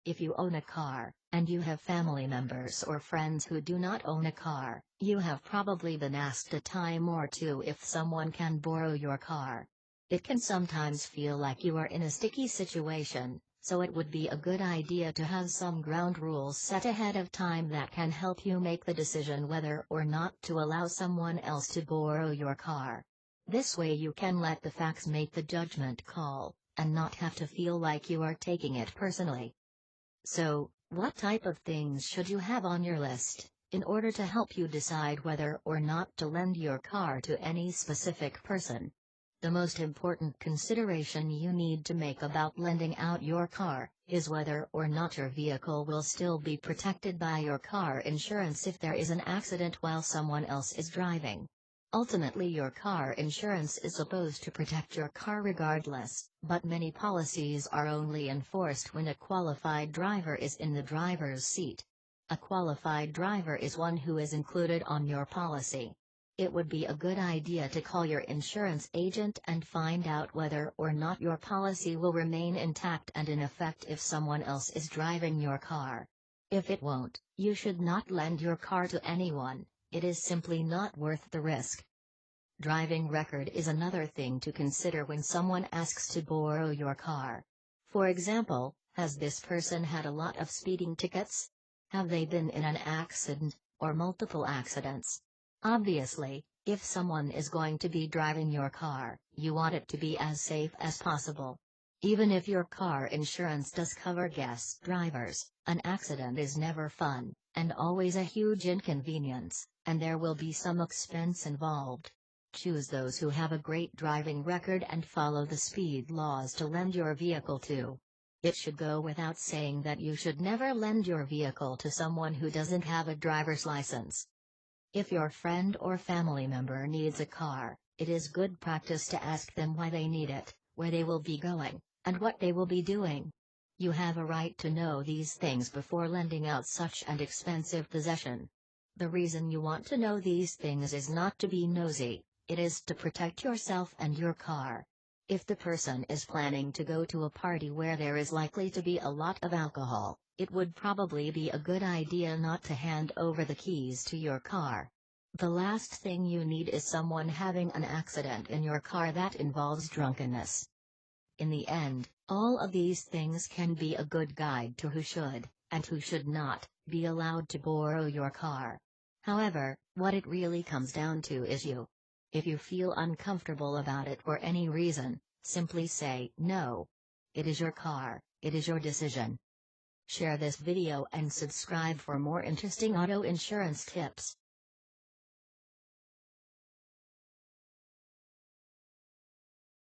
If you own a car, and you have family members or friends who do not own a car, you have probably been asked a time or two if someone can borrow your car. It can sometimes feel like you are in a sticky situation, so it would be a good idea to have some ground rules set ahead of time that can help you make the decision whether or not to allow someone else to borrow your car. This way you can let the facts make the judgment call, and not have to feel like you are taking it personally. So, what type of things should you have on your list, in order to help you decide whether or not to lend your car to any specific person? The most important consideration you need to make about lending out your car is whether or not your vehicle will still be protected by your car insurance if there is an accident while someone else is driving. Ultimately, your car insurance is supposed to protect your car regardless, but many policies are only enforced when a qualified driver is in the driver's seat. A qualified driver is one who is included on your policy. It would be a good idea to call your insurance agent and find out whether or not your policy will remain intact and in effect if someone else is driving your car. If it won't, you should not lend your car to anyone. It is simply not worth the risk. Driving record is another thing to consider when someone asks to borrow your car. For example, has this person had a lot of speeding tickets? Have they been in an accident, or multiple accidents? Obviously, if someone is going to be driving your car, you want it to be as safe as possible. Even if your car insurance does cover guest drivers, an accident is never fun, and always a huge inconvenience, and there will be some expense involved. Choose those who have a great driving record and follow the speed laws to lend your vehicle to. It should go without saying that you should never lend your vehicle to someone who doesn't have a driver's license. If your friend or family member needs a car, it is good practice to ask them why they need it, where they will be going, and what they will be doing. You have a right to know these things before lending out such an expensive possession. The reason you want to know these things is not to be nosy, it is to protect yourself and your car. If the person is planning to go to a party where there is likely to be a lot of alcohol, it would probably be a good idea not to hand over the keys to your car. The last thing you need is someone having an accident in your car that involves drunkenness. In the end, all of these things can be a good guide to who should, and who should not, be allowed to borrow your car. However, what it really comes down to is you. If you feel uncomfortable about it for any reason, simply say no. It is your car, it is your decision. Share this video and subscribe for more interesting auto insurance tips.